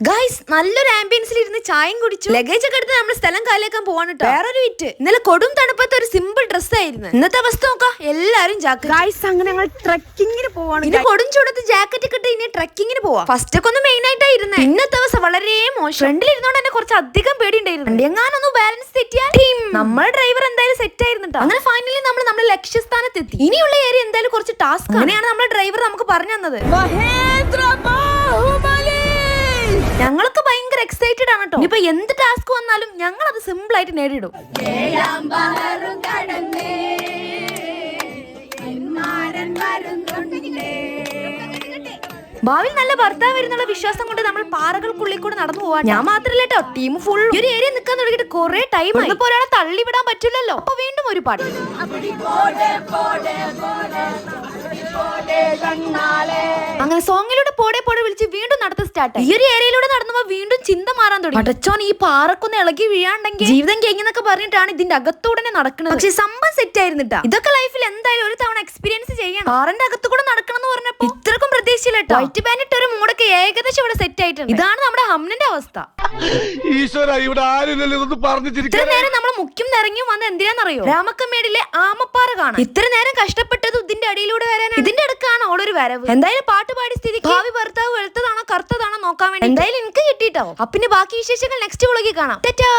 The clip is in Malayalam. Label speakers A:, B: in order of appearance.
A: ഗൈസ് നല്ലൊരു ആംബിയൻസിൽ ഇരുന്ന് ചായയും കുടിച്ചു ലഗേജ് ഒക്കെ എടുത്ത് നമ്മൾ സ്ഥലം കാലിയാക്കാൻ പോവാണ് കേട്ടോ. വേറൊരു വിറ്റ് ഇന്നലെ കൊടും തണുപ്പത്ത് ഒരു സിമ്പിൾ ഡ്രസ് ആയിരുന്നു. ഇന്നത്തെ അവസ്ഥ നോക്കാം, എല്ലാരും ജാക്കറ്റ്.
B: ഗൈസ് അങ്ങനെ ഞങ്ങൾ ട്രക്കിങ്ങിന് പോവാണ്.
A: ഇനി കൊടും ചൂടത്ത് ജാക്കറ്റ് കിട്ടി ഇനി ട്രക്കിങ്ങിന് പോവാ. ഫസ്റ്റ് ഒക്കെ ഒന്ന് മെയിൻ ആയിട്ടായിരുന്നേ. ഇന്നത്തെ അവസ്ഥ വളരെ മോശം. ഫ്രണ്ടിൽ ഇരുന്നോണ്ട് തന്നെ കുറച്ച് അധികം പേടി ഉണ്ടായിരുന്നു. എങ്ങാനൊന്നും ബാലൻസ് തെറ്റിയാൽ നമ്മുടെ ഡ്രൈവർ എന്തായാലും സെറ്റ് ആയിരുന്നു കേട്ടോ. അങ്ങനെ ഫൈനലി നമ്മൾ നമ്മുടെ ലക്ഷ്യസ്ഥാനത്ത് എത്തി. ഇനിയുള്ള ഏരിയ എന്തായാലും കുറച്ച് ടാസ്ക്. അങ്ങനെയാണ് നമ്മുടെ ഡ്രൈവർ നമുക്ക് പറഞ്ഞു തന്നത്. ഞങ്ങളൊക്കെ ഭയങ്കര എക്സൈറ്റഡ് ആണ് കേട്ടോ. ഇനിയിപ്പോ എന്ത് ടാസ്ക് വന്നാലും ഞങ്ങൾ അത് സിമ്പിൾ ആയിട്ട് നേടിയിടും. ഭാവിയിൽ നല്ല ഭർത്താവ് വരുന്നുള്ള വിശ്വാസം കൊണ്ട് നമ്മൾ പാറകൾക്കുള്ളിൽ കൂടെ നടന്നു പോവാ. ഞാൻ മാത്രല്ല കേട്ടോ, ടീം ഫുൾ ഒരു ഏരിയ നിൽക്കാൻ തുടങ്ങിയിട്ട് കുറെ ടൈം. ഇപ്പൊ ഒരാളെ തള്ളിവിടാൻ പറ്റില്ലല്ലോ. അപ്പൊ വീണ്ടും ഒരു പാട്ട്. അങ്ങനെ സോങ്ങിലൂടെ പോടെ പോടെ വിളിച്ച് വീണ്ടും നടത്ത സ്റ്റാർട്ട്. ഈ ഒരു ഏരിയയിലൂടെ നടന്നപ്പോ വീണ്ടും ചിന്ത മാറാൻ തുടങ്ങി. അടച്ചോൻ ഈ പാറക്കൊന്ന് ഇളകി വീഴാണ്ടെങ്കിൽ ജീവിതം കഴിഞ്ഞെന്നൊക്കെ പറഞ്ഞിട്ടാണ് ഇതിന്റെ അകത്തൂടെ നടക്കുന്നത്. പക്ഷെ സംഭവം സെറ്റ് ആയിരുന്നിട്ടാ. ഇതൊക്കെ ലൈഫിൽ എന്തായാലും ഒരു തവണ എക്സ്പീരിയൻസ് ചെയ്യണം. പാറന്റെ അകത്ത് കൂടെ നടക്കണം എന്ന് പറഞ്ഞപ്പോ ഇത്രക്കും പ്രതീക്ഷയില്ല കേട്ടോ. വൈറ്റ് ബാൻഡ് ഒരു മൂടൊക്കെ ഏകദേശം ഇവിടെ സെറ്റ് ആയിട്ടുണ്ട്. ഇതാണ് നമ്മുടെ ഹംനന്റെ അവസ്ഥ. ഇത്ര നേരം നമ്മൾ മുഖ്യം നിറങ്ങിയും വന്ന് എന്തിനാന്നറിയോ? രാമക്കമ്മേടിലെ ആമപ്പാറ കാണാം. ഇത്ര നേരം കഷ്ടപ്പെട്ടത് ഇതിന്റെ അടിയിലൂടെ വരാനാണ്. ഇതിന്റെ അടുക്കാണ് ഓളൊരു വരവ്. എന്തായാലും പാട്ട് പാടി സ്ഥിതിക്ക് ഭാവി ഭർത്താവ് വെളുത്തതാണോ കറുത്തതാണോ നോക്കാൻ വേണ്ടി എന്തായാലും എനിക്ക് കിട്ടിയിട്ടോ. അപ്പിന്റെ ബാക്കി വിശേഷങ്ങൾ നെക്സ്റ്റ് വ്ളോഗിൽ കാണാം. ടാറ്റാ.